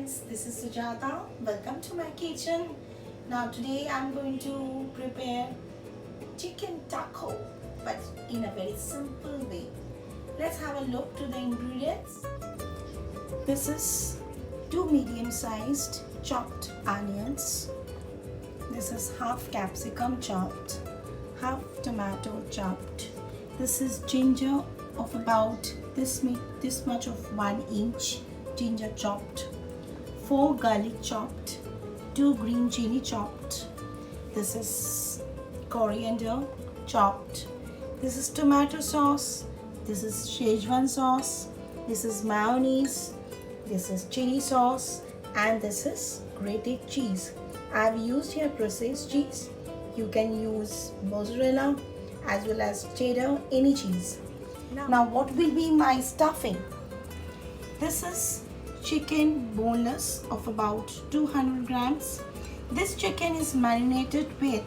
friends, this is Sujata. Welcome to my kitchen. Now today I'm going to prepare chicken taco, but in a very simple way. Let's have a look to the ingredients. This is 2 medium-sized chopped onions. This is half capsicum chopped, half tomato chopped. This is ginger of about this much of 1 inch ginger chopped, 4 garlic chopped, 2 green chili chopped. This is coriander chopped. This is tomato sauce. This is Szechuan sauce. This is mayonnaise. This is chili sauce, and this is grated cheese. I have used here processed cheese. You can use mozzarella as well as cheddar, any cheese. Now what will be my stuffing? This is chicken boneless of about 200 grams. This chicken is marinated with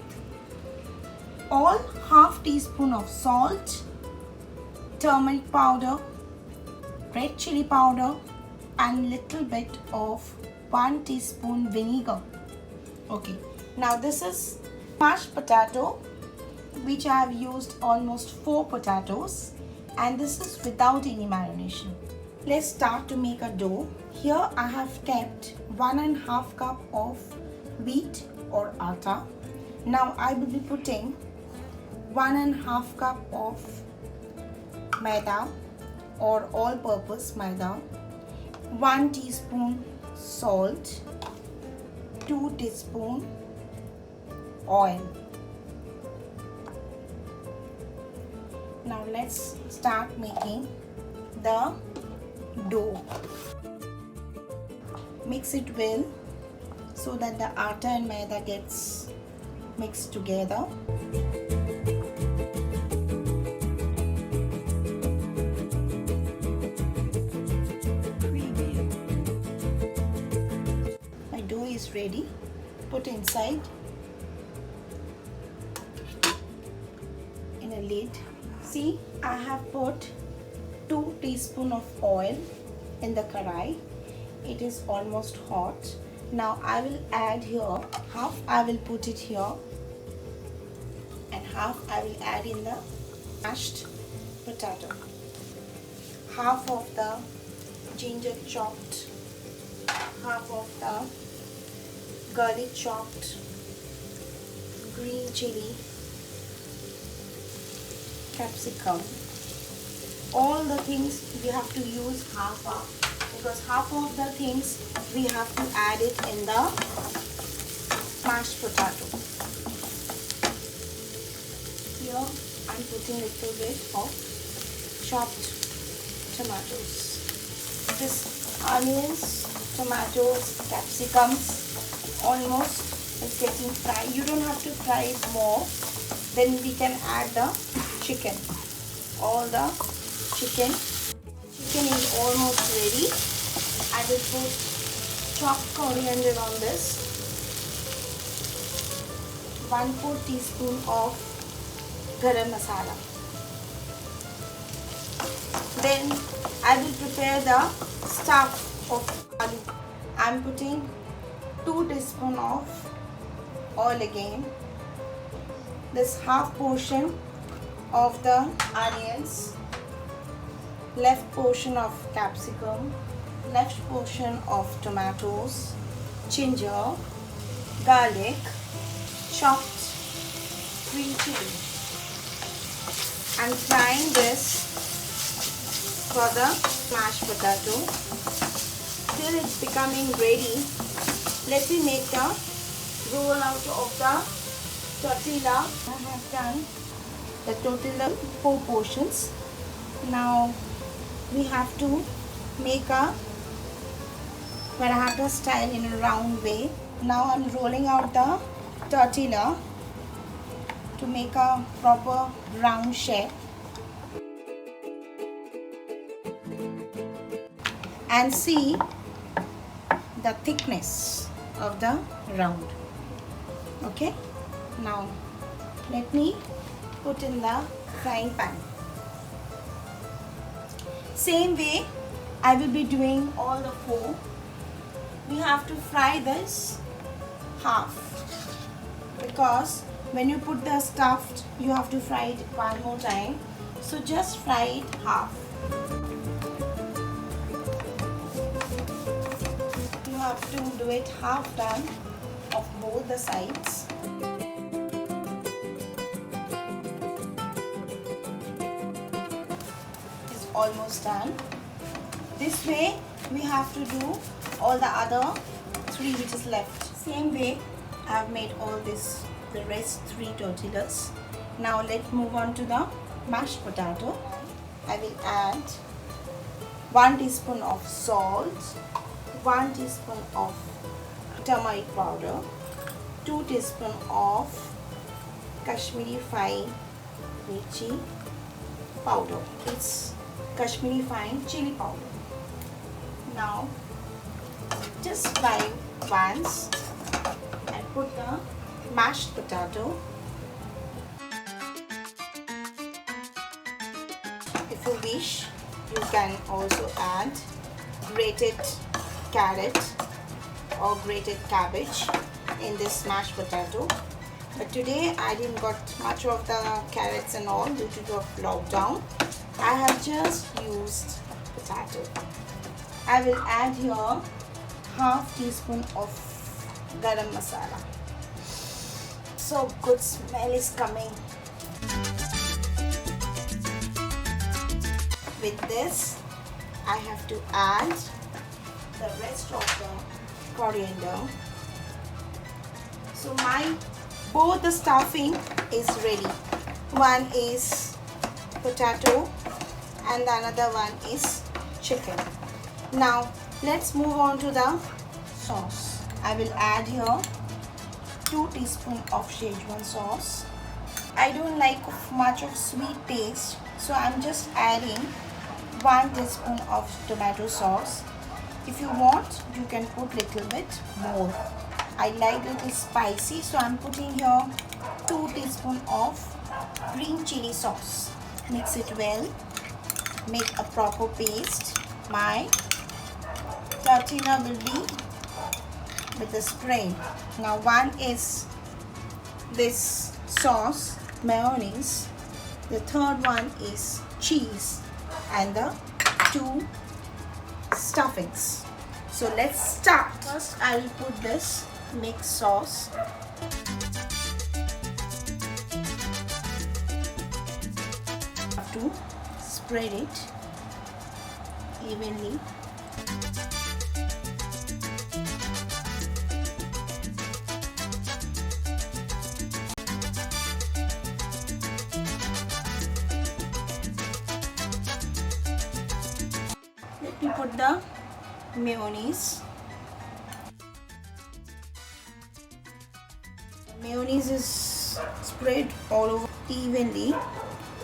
all half teaspoon of salt, turmeric powder, red chili powder, and little bit of 1 teaspoon vinegar. Okay, now this is mashed potato, which I have used almost 4 potatoes, and this is without any marination. Let's start to make a dough. Here I have kept 1.5 cup of wheat or atta. Now I will be putting 1.5 cup of maida or all-purpose maida, 1 teaspoon salt, 2 teaspoon oil. Now let's start making the dough. Mix it well so that the atta and maida gets mixed together. My dough is ready. Put inside in a lid. See, I have put 2 teaspoon of oil in the karai. It is almost hot. Now I will add here half. I will put it here, and half I will add in the mashed potato. Half of the ginger chopped, half of the garlic chopped, green chili, capsicum. All the things we have to use half of, because half of the things we have to add it in the mashed potato. Here I'm putting a little bit of chopped tomatoes. This onions, tomatoes, capsicums almost is getting fried. You don't have to fry it more. Then we can add the chicken. All the chicken is almost ready. I will put chopped coriander on this, 1/4 teaspoon of garam masala. Then I will prepare the stuff of aloo. I am putting 2 teaspoon of oil again. This half portion of the onions, left portion of capsicum, left portion of tomatoes, ginger, garlic, chopped green chili. I'm frying this for the mashed potato till it's becoming ready. Let me make the roll out of the tortilla. I have done the tortilla 4 portions. Now we have to make a paratha style in a round way. Now I'm rolling out the tortilla to make a proper round shape, and see the thickness of the round. Okay, now let me put in the frying pan. Same way I will be doing all the 4. we have to fry this half, because when you put the stuffed, you have to fry it one more time. So just fry it half. You have to do it half done of both the sides. It's almost done. This way we have to do all the other 3 which is left. Same way I have made all this, the rest 3 tortillas. Now let's move on to the mashed potato. I will add 1 teaspoon of salt, 1 teaspoon of turmeric powder, 2 teaspoon of Kashmiri fine mirchi powder. It's Kashmiri fine chili powder. Now just fry once and put the mashed potato. If you wish, you can also add grated carrot or grated cabbage in this mashed potato. But today I didn't got much of the carrots and all due to the lockdown. I have just used potato. I will add here half teaspoon of garam masala. So good smell is coming. With this, I have to add the rest of the coriander. So both the stuffing is ready. One is potato and the another one is chicken. Now let's move on to the sauce. I will add here 2 teaspoons of Szechuan sauce. I don't like much of sweet taste, so I'm just adding 1 teaspoon of tomato sauce. If you want, you can put little bit more. I like little spicy, so I'm putting here 2 teaspoons of green chili sauce. Mix it well. Make a proper paste. My tortilla will be with the spread. Now one is this sauce, mayonnaise. The third one is cheese, and the 2 stuffings. So let's start. First I will put this mixed sauce. Have to spread it evenly. Let me put the mayonnaise. Mayonnaise is spread all over evenly.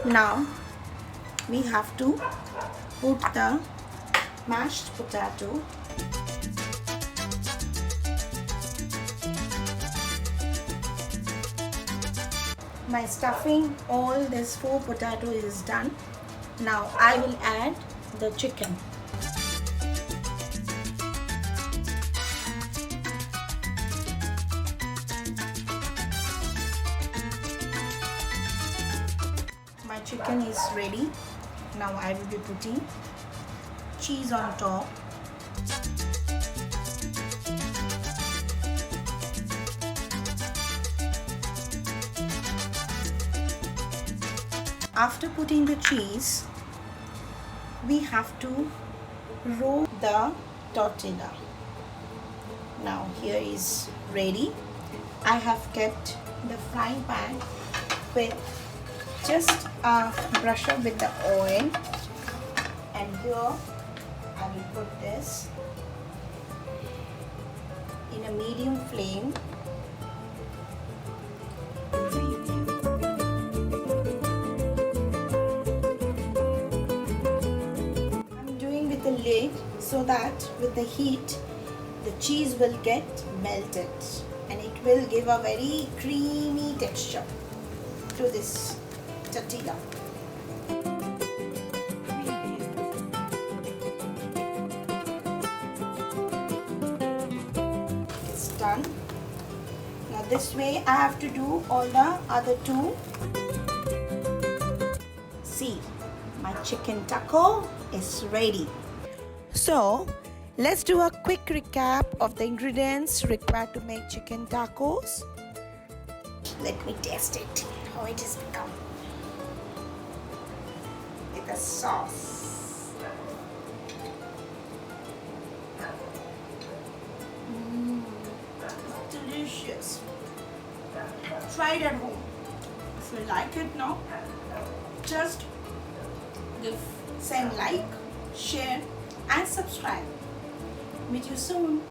Now we have to put the mashed potato. My stuffing, all this 4 potato is done. Now I will add the chicken. My chicken is ready. Now I will be putting cheese on top. After putting the cheese, we have to roll the tortilla. Now here is ready. I have kept the frying pan with just a brush up with the oil, and here I will put this in a medium flame. I'm doing with the lid so that with the heat the cheese will get melted and it will give a very creamy texture to this tortilla. done. Now this way I have to do all the other two. See, my chicken taco is ready. So let's do a quick recap of the ingredients required to make chicken tacos. Let me test it, how it has become with the sauce. Delicious. Try it at home. If you like it now, just send like, share and subscribe. Meet you soon.